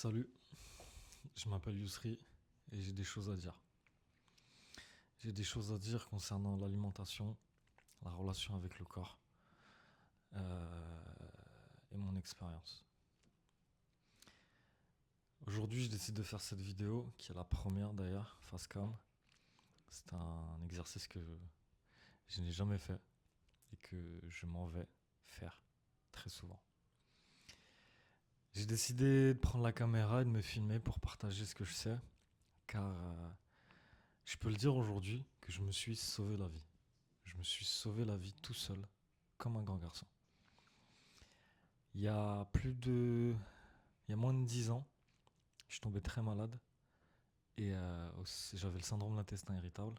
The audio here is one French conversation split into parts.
Salut, je m'appelle Yousri et j'ai des choses à dire. J'ai des choses à dire concernant l'alimentation, la relation avec le corps euh, et mon expérience. Aujourd'hui, je décide de faire cette vidéo, qui est la première d'ailleurs, face cam. C'est un exercice que je n'ai jamais fait et que je m'en vais faire très souvent. J'ai décidé de prendre la caméra et de me filmer pour partager ce que je sais, car je peux le dire aujourd'hui que je me suis sauvé la vie. Je me suis sauvé la vie tout seul, comme un grand garçon. Il y a il y a moins de 10 ans, je suis tombé très malade et j'avais le syndrome de l'intestin irritable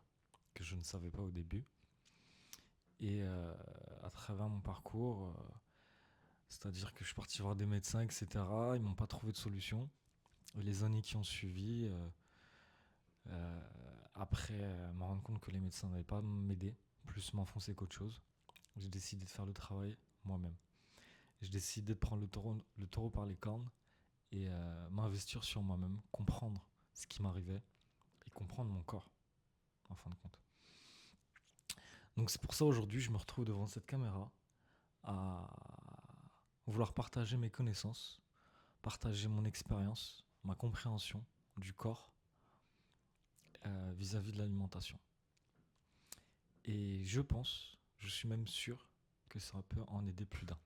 que je ne savais pas au début. Et à travers mon parcours, c'est-à-dire que je suis parti voir des médecins, etc. Ils m'ont pas trouvé de solution. Et les années qui ont suivi, euh, après me rendre compte que les médecins n'allaient pas m'aider, plus m'enfoncer qu'autre chose, j'ai décidé de faire le travail moi-même. J'ai décidé de prendre le taureau par les cornes et m'investir sur moi-même, comprendre ce qui m'arrivait et comprendre mon corps, en fin de compte. Donc c'est pour ça aujourd'hui, je me retrouve devant cette caméra à vouloir partager mes connaissances, partager mon expérience, ma compréhension du corps vis-à-vis de l'alimentation. Et je pense, je suis même sûr que ça peut en aider plus d'un.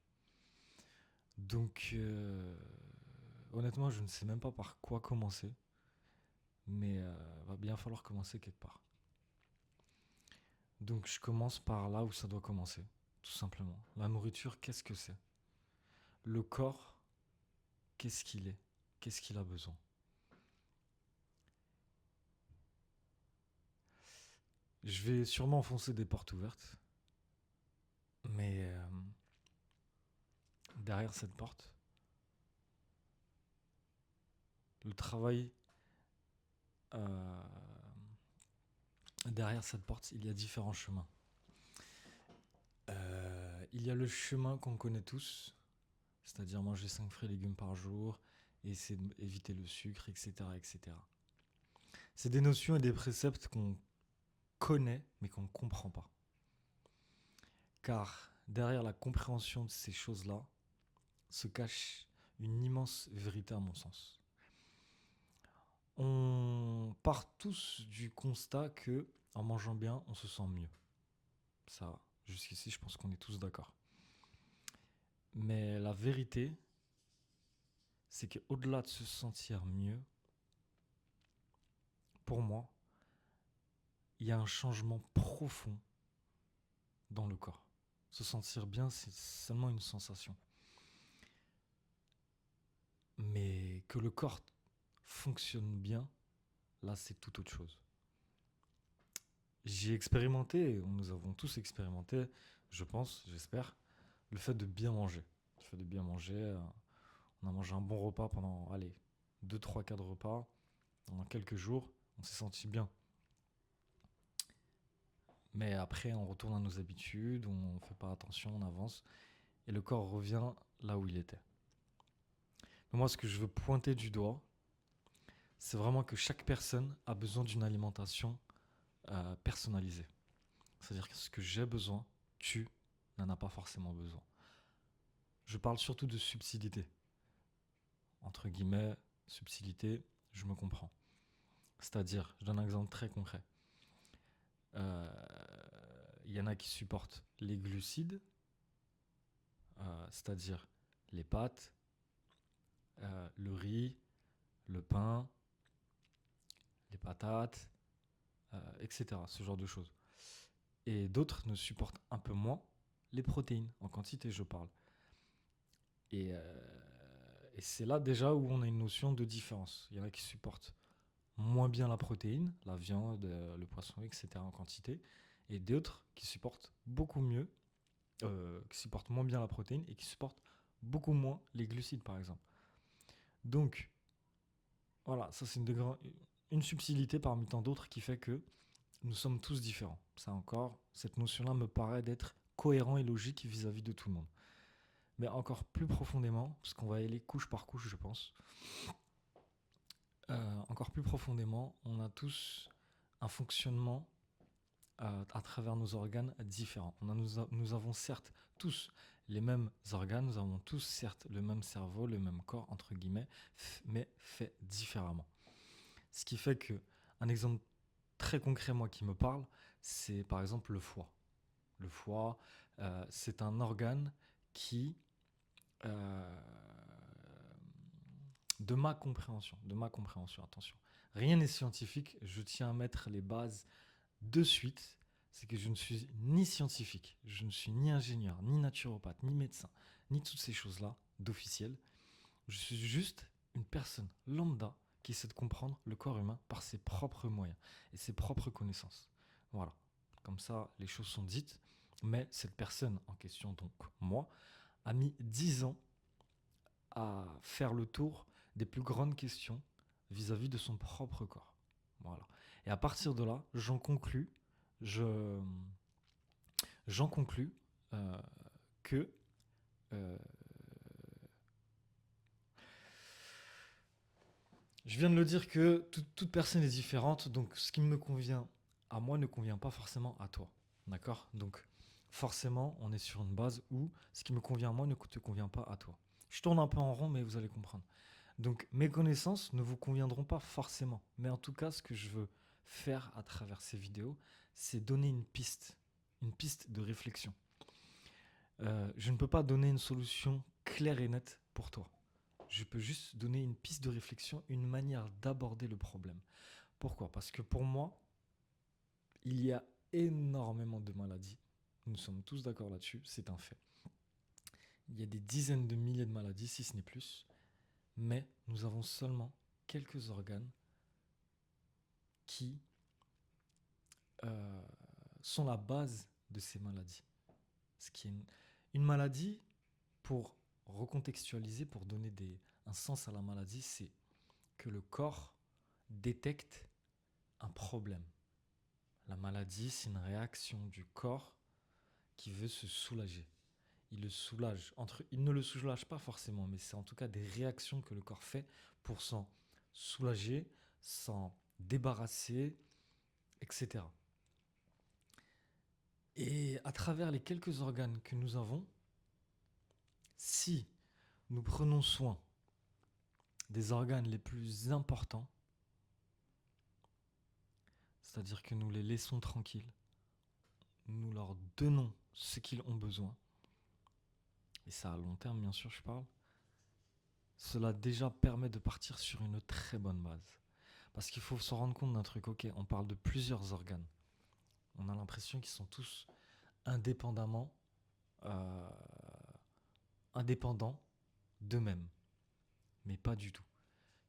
Donc honnêtement, je ne sais même pas par quoi commencer, mais va bien falloir commencer quelque part. Donc je commence par là où ça doit commencer, tout simplement. La nourriture, qu'est-ce que c'est? Le corps, qu'est-ce qu'il est? Qu'est-ce qu'il a besoin? Je vais sûrement enfoncer des portes ouvertes, mais derrière cette porte, le travail, euh, derrière cette porte, il y a différents chemins. Il y a le chemin qu'on connaît tous, c'est-à-dire manger 5 fruits et légumes par jour, et essayer d'éviter le sucre, etc., etc. C'est des notions et des préceptes qu'on connaît, mais qu'on ne comprend pas. Car derrière la compréhension de ces choses-là se cache une immense vérité à mon sens. On part tous du constat que en mangeant bien, on se sent mieux. Ça, jusqu'ici, je pense qu'on est tous d'accord. Mais la vérité, c'est qu'au-delà de se sentir mieux, pour moi, il y a un changement profond dans le corps. Se sentir bien, c'est seulement une sensation. Mais que le corps fonctionne bien, là, c'est tout autre chose. J'ai expérimenté, nous avons tous expérimenté, je pense, j'espère, le fait de bien manger. Le fait de bien manger, on a mangé un bon repas pendant, allez, 2, 3, 4 repas, pendant quelques jours, on s'est senti bien. Mais après, on retourne à nos habitudes, on ne fait pas attention, on avance, et le corps revient là où il était. Mais moi, ce que je veux pointer du doigt, c'est vraiment que chaque personne a besoin d'une alimentation personnalisée. C'est-à-dire que ce que j'ai besoin, tu n'en as pas forcément besoin. Je parle surtout de subtilité. Entre guillemets, subtilité, je me comprends. C'est-à-dire, je donne un exemple très concret. Euh, Il y en a qui supportent les glucides, c'est-à-dire les pâtes, le riz, le pain, les patates, etc. Ce genre de choses. Et d'autres ne supportent un peu moins les protéines, en quantité je parle. Et, c'est là déjà où on a une notion de différence. Il y en a qui supportent moins bien la protéine, la viande, le poisson, etc. en quantité, et d'autres qui supportent beaucoup mieux, qui supportent moins bien la protéine et qui supportent beaucoup moins les glucides par exemple. Donc voilà, ça c'est une subtilité parmi tant d'autres qui fait que nous sommes tous différents. Ça encore, cette notion-là me paraît d'être cohérent et logique vis-à-vis de tout le monde. Mais encore plus profondément, parce qu'on va y aller couche par couche, je pense, Encore plus profondément, on a tous un fonctionnement à travers nos organes différents. Nous avons certes tous les mêmes organes, nous avons tous certes le même cerveau, le même corps, entre guillemets, mais fait différemment. Ce qui fait que, un exemple très concret, moi, qui me parle, c'est par exemple le foie. Le foie, c'est un organe qui, euh, de ma compréhension, attention, rien n'est scientifique, je tiens à mettre les bases de suite, c'est que je ne suis ni scientifique, je ne suis ni ingénieur, ni naturopathe, ni médecin, ni toutes ces choses-là d'officiel. Je suis juste une personne lambda qui essaie de comprendre le corps humain par ses propres moyens et ses propres connaissances. Voilà, comme ça les choses sont dites, mais cette personne en question, donc moi, a mis 10 ans à faire le tour des plus grandes questions vis-à-vis de son propre corps. Voilà. Et à partir de là, je, j'en conclus euh, que euh, je viens de le dire que toute personne est différente, donc ce qui me convient à moi ne convient pas forcément à toi. D'accord. Donc forcément, on est sur une base où ce qui me convient à moi ne te convient pas à toi. Je tourne un peu en rond, mais vous allez comprendre. Donc mes connaissances ne vous conviendront pas forcément. Mais en tout cas, ce que je veux faire à travers ces vidéos, c'est donner une piste de réflexion. Je ne peux pas donner une solution claire et nette pour toi. Je peux juste donner une piste de réflexion, une manière d'aborder le problème. Pourquoi? Parce que pour moi, il y a énormément de maladies. Nous sommes tous d'accord là-dessus, c'est un fait. Il y a des dizaines de milliers de maladies, si ce n'est plus. Mais nous avons seulement quelques organes qui euh, sont la base de ces maladies. Ce qui est une maladie, pour recontextualiser, pour donner un sens à la maladie, c'est que le corps détecte un problème. La maladie, c'est une réaction du corps qui veut se soulager. Il le soulage. Il ne le soulage pas forcément, mais c'est en tout cas des réactions que le corps fait pour s'en soulager, s'en débarrasser, etc. Et à travers les quelques organes que nous avons, si nous prenons soin des organes les plus importants, c'est-à-dire que nous les laissons tranquilles, nous leur donnons ce qu'ils ont besoin, et ça à long terme bien sûr je parle, cela déjà permet de partir sur une très bonne base. Parce qu'il faut se rendre compte d'un truc, ok, on parle de plusieurs organes. On a l'impression qu'ils sont tous indépendamment, euh, indépendants d'eux-mêmes. Mais pas du tout.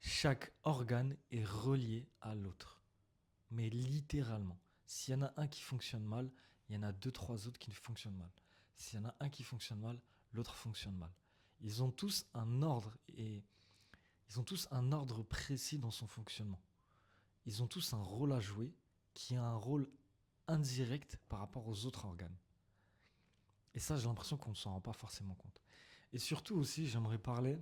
Chaque organe est relié à l'autre. Mais littéralement. S'il y en a un qui fonctionne mal, il y en a deux, trois autres qui fonctionnent mal. S'il y en a un qui fonctionne mal, l'autre fonctionne mal. Ils ont tous un ordre et ils ont tous un ordre précis dans son fonctionnement. Ils ont tous un rôle à jouer qui a un rôle indirect par rapport aux autres organes. Et ça, j'ai l'impression qu'on ne s'en rend pas forcément compte. Et surtout aussi, j'aimerais parler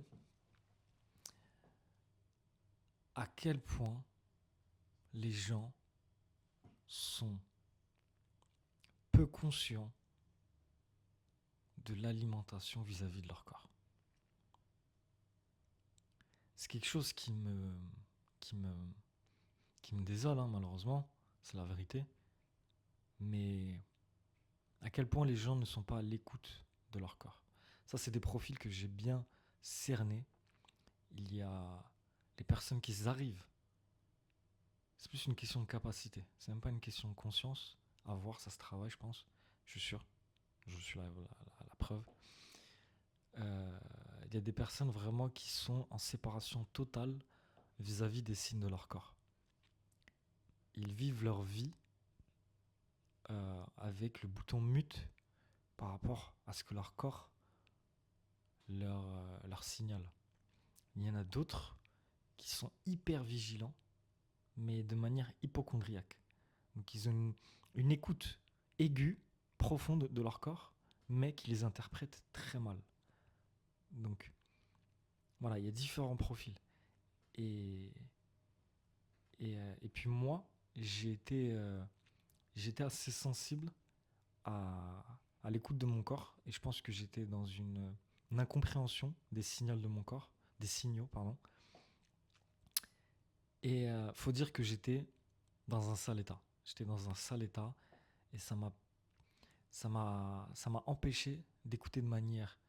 à quel point les gens sont peu conscients de l'alimentation vis-à-vis de leur corps. C'est quelque chose qui me, qui me désole, hein, malheureusement, c'est la vérité. Mais à quel point les gens ne sont pas à l'écoute de leur corps. Ça, c'est des profils que j'ai bien cernés. Il y a les personnes qui arrivent. C'est plus une question de capacité. C'est même pas une question de conscience. À voir, ça se travaille, je pense. Je suis sûr. Je suis la preuve. Il y a des personnes vraiment qui sont en séparation totale vis-à-vis des signes de leur corps. Ils vivent leur vie avec le bouton mute par rapport à ce que leur corps leur signale. Il y en a d'autres qui sont hyper vigilants, mais de manière hypochondriaque. Donc ils ont une écoute aiguë, profonde de leur corps, mais qui les interprète très mal. Donc voilà, il y a différents profils. Et Et puis moi, j'ai été, euh, j'étais assez sensible à, à l'écoute de mon corps. Et je pense que j'étais dans une incompréhension des signaux de mon corps, des signaux, pardon. Et faut dire que j'étais dans un sale état. J'étais dans un sale état et ça m'a empêché d'écouter de manière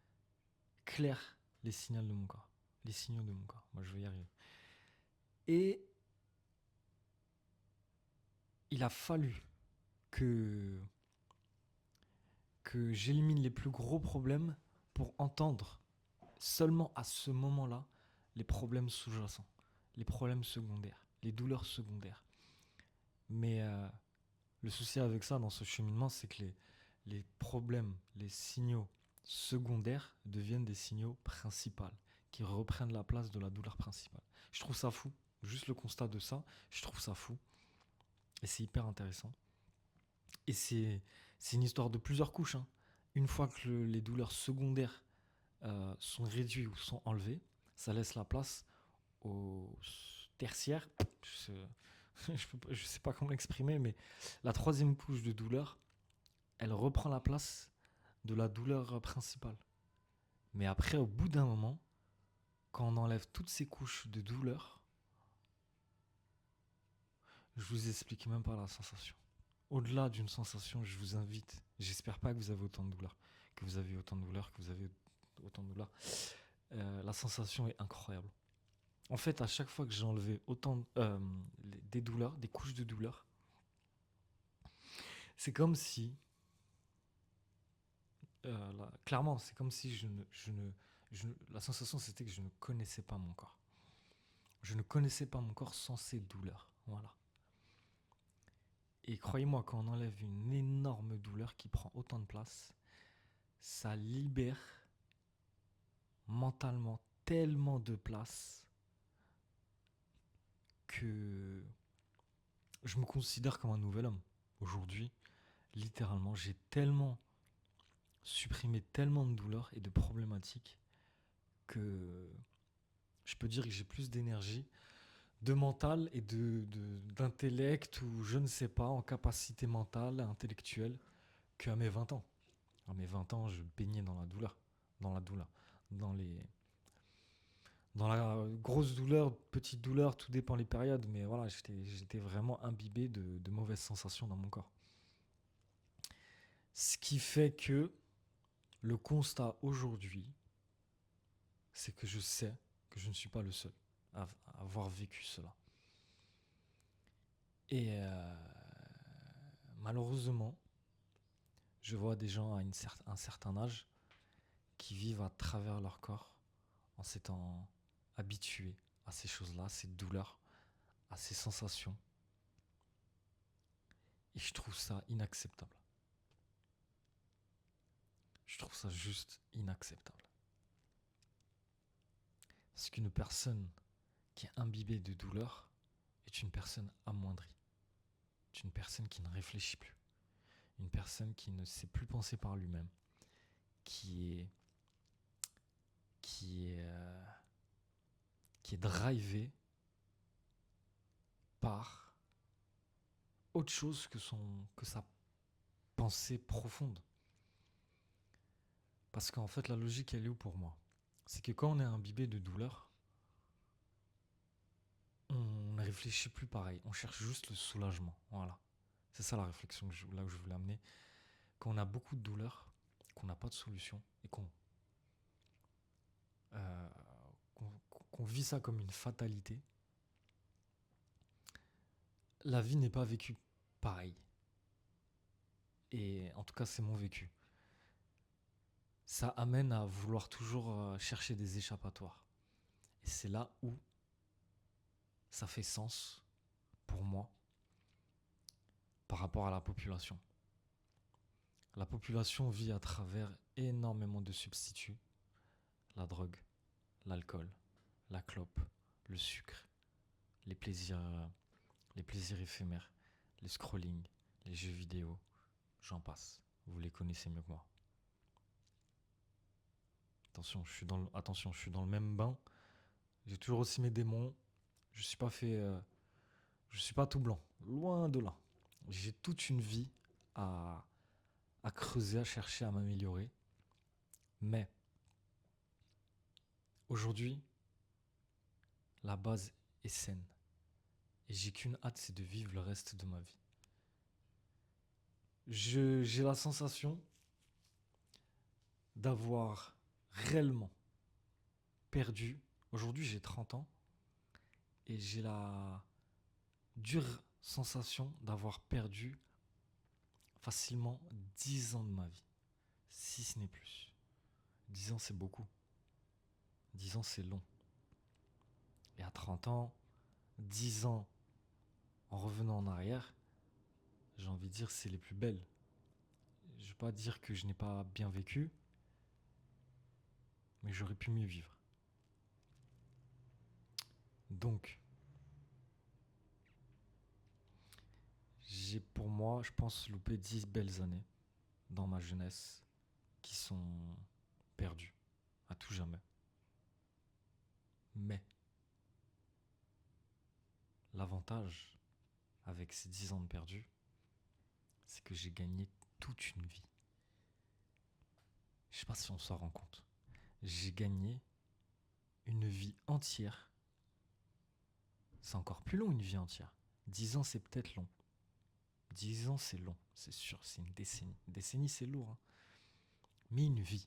claire les signaux de mon corps. Les signaux de mon corps. Moi, je vais y arriver. Et il a fallu que, que j'élimine les plus gros problèmes pour entendre seulement à ce moment-là les problèmes sous-jacents, les problèmes secondaires, les douleurs secondaires. Mais le souci avec ça, dans ce cheminement, c'est que les problèmes, les signaux secondaires deviennent des signaux principaux, qui reprennent la place de la douleur principale. Je trouve ça fou. Juste le constat de ça, je trouve ça fou. Et c'est hyper intéressant. Et c'est une histoire de plusieurs couches, hein. Une fois que les douleurs secondaires sont réduites ou sont enlevées, ça laisse la place aux tertiaires. Je sais pas comment l'exprimer, mais la troisième couche de douleur, elle reprend la place de la douleur principale. Mais après, au bout d'un moment, quand on enlève toutes ces couches de douleur, je vous explique même pas la sensation. Au-delà d'une sensation, je vous invite. J'espère pas que vous avez autant de douleur, que vous avez autant de douleur, que vous avez autant de douleur. La sensation est incroyable. En fait, à chaque fois que j'ai enlevé autant des douleurs, des couches de douleur, c'est comme si, clairement, c'est comme si la sensation c'était que je ne connaissais pas mon corps. Je ne connaissais pas mon corps sans ces douleurs. Voilà. Et croyez-moi, quand on enlève une énorme douleur qui prend autant de place, ça libère mentalement tellement de place que je me considère comme un nouvel homme. Aujourd'hui, littéralement, j'ai tellement supprimé tellement de douleurs et de problématiques que je peux dire que j'ai plus d'énergie, de mental et d'intellect ou je ne sais pas, en capacité mentale, intellectuelle, qu'à mes 20 ans. À mes 20 ans, je baignais dans la douleur, dans les, dans la grosse douleur, petite douleur, tout dépend les périodes, mais voilà, j'étais vraiment imbibé de mauvaises sensations dans mon corps. Ce qui fait que le constat aujourd'hui, c'est que je sais que je ne suis pas le seul à avoir vécu cela. Et malheureusement, je vois des gens à un certain âge qui vivent à travers leur corps en s'étant habitués à ces choses-là, à ces douleurs, à ces sensations. Et je trouve ça inacceptable. Je trouve ça juste inacceptable. Parce qu'une personne qui est imbibée de douleur est une personne amoindrie. C'est une personne qui ne réfléchit plus. Une personne qui ne sait plus penser par lui-même. Qui est, qui est, euh, qui est drivée par autre chose que sa pensée profonde. Parce qu'en fait, la logique, elle est où pour moi? C'est que quand on est imbibé de douleur, on ne réfléchit plus pareil. On cherche juste le soulagement. Voilà. C'est ça la réflexion là où je voulais amener. Quand on a beaucoup de douleur, qu'on n'a pas de solution et euh, qu'on vit ça comme une fatalité, la vie n'est pas vécue pareil. Et en tout cas, c'est mon vécu. Ça amène à vouloir toujours chercher des échappatoires. Et c'est là où ça fait sens pour moi par rapport à la population. La population vit à travers énormément de substituts. La drogue, l'alcool, la clope, le sucre, les plaisirs, les plaisirs éphémères, les scrolling, les jeux vidéo, j'en passe. Vous les connaissez mieux que moi. Attention, je suis dans le même bain. J'ai toujours aussi mes démons. Je suis pas fait. Je suis pas tout blanc, loin de là. J'ai toute une vie à, à creuser, à chercher, à m'améliorer. Mais aujourd'hui, la base est saine. Et j'ai qu'une hâte, c'est de vivre le reste de ma vie. J'ai la sensation d'avoir réellement perdu. Aujourd'hui, j'ai 30 ans et j'ai la dure sensation d'avoir perdu facilement 10 ans de ma vie, si ce n'est plus. 10 ans, c'est beaucoup. 10 ans, c'est long. Et à 30 ans, 10 ans en revenant en arrière, j'ai envie de dire c'est les plus belles. Je ne vais pas dire que je n'ai pas bien vécu, mais j'aurais pu mieux vivre. Donc, j'ai pour moi, je pense, loupé 10 belles années dans ma jeunesse qui sont perdues à tout jamais. Mais l'avantage avec ces 10 ans de perdu, c'est que j'ai gagné toute une vie. Je sais pas si on s'en rend compte. J'ai gagné une vie entière. C'est encore plus long une vie entière. 10 ans, c'est peut-être long. 10 ans, c'est long, c'est sûr, c'est une décennie. Une décennie, c'est lourd, hein. Mais une vie.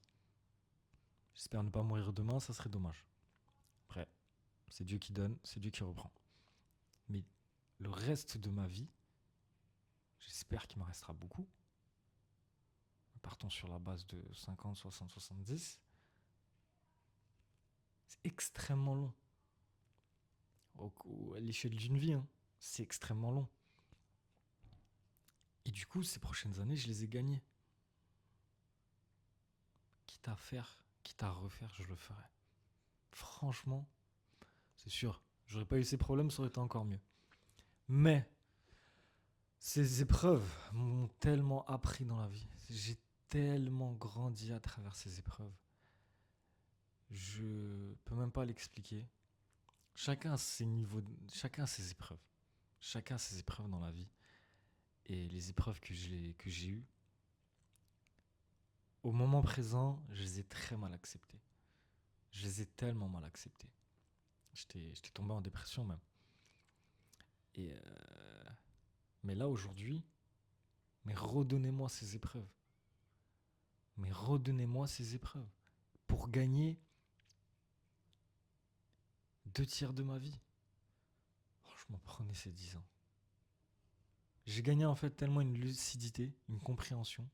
J'espère ne pas mourir demain, ça serait dommage. Après, c'est Dieu qui donne, c'est Dieu qui reprend. Mais le reste de ma vie, j'espère qu'il m'en restera beaucoup. Partons sur la base de 50, 60, 70. C'est extrêmement long. À l'échelle d'une vie, hein, c'est extrêmement long. Et du coup, ces prochaines années, je les ai gagnées. Quitte à faire, quitte à refaire, je le ferai. Franchement, c'est sûr, j'aurais pas eu ces problèmes, ça aurait été encore mieux. Mais ces épreuves m'ont tellement appris dans la vie. J'ai tellement grandi à travers ces épreuves. Je peux même pas l'expliquer. Chacun a ses niveaux, chacun a ses épreuves. Chacun a ses épreuves dans la vie. Et les épreuves que j'ai eues, au moment présent, je les ai très mal acceptées. Je les ai tellement mal acceptées. J'étais tombé en dépression même. Et mais là aujourd'hui, mais redonnez-moi ces épreuves. Mais redonnez-moi ces épreuves. Pour gagner 2 tiers de ma vie. Franchement, prenez ces 10 ans. J'ai gagné en fait tellement une lucidité, une compréhension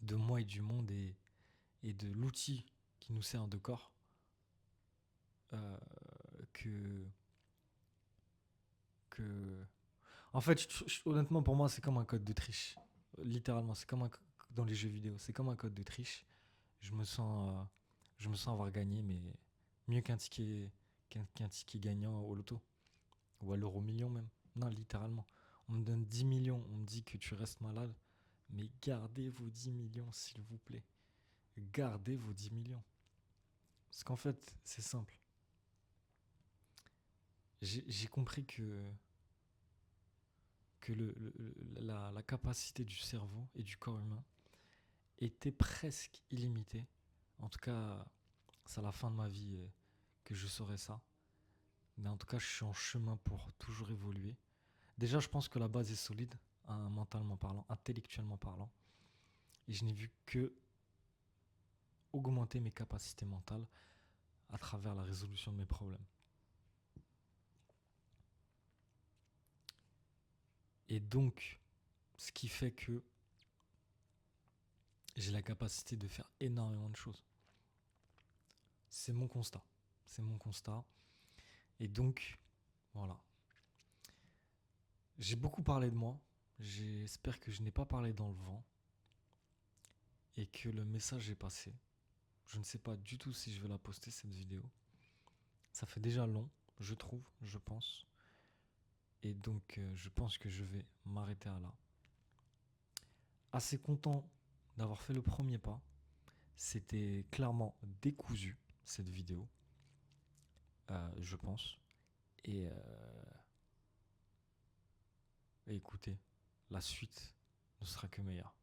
de moi et du monde et de l'outil qui nous sert de corps euh, que, que... En fait, honnêtement, pour moi, c'est comme un code de triche. Littéralement, c'est comme dans les jeux vidéo. C'est comme un code de triche. Je me sens, je me sens avoir gagné, mais mieux qu'un ticket gagnant au loto. Ou à l'euro million même. Non, littéralement. On me donne 10 millions, on me dit que tu restes malade. Mais gardez vos 10 millions, s'il vous plaît. Gardez vos 10 millions. Parce qu'en fait, c'est simple. J'ai compris que la capacité du cerveau et du corps humain était presque illimitée. En tout cas, c'est à la fin de ma vie que je saurai ça. Mais en tout cas, je suis en chemin pour toujours évoluer. Déjà, je pense que la base est solide, hein, mentalement parlant, intellectuellement parlant. Et je n'ai vu que augmenter mes capacités mentales à travers la résolution de mes problèmes. Et donc, ce qui fait que j'ai la capacité de faire énormément de choses. C'est mon constat. C'est mon constat. Et donc, voilà. J'ai beaucoup parlé de moi. J'espère que je n'ai pas parlé dans le vent et que le message est passé. Je ne sais pas du tout si je vais la poster cette vidéo. Ça fait déjà long, je trouve, je pense. Et donc, je pense que je vais m'arrêter à là. Assez content d'avoir fait le premier pas. C'était clairement décousu, cette vidéo, je pense. Et et écoutez, la suite ne sera que meilleure.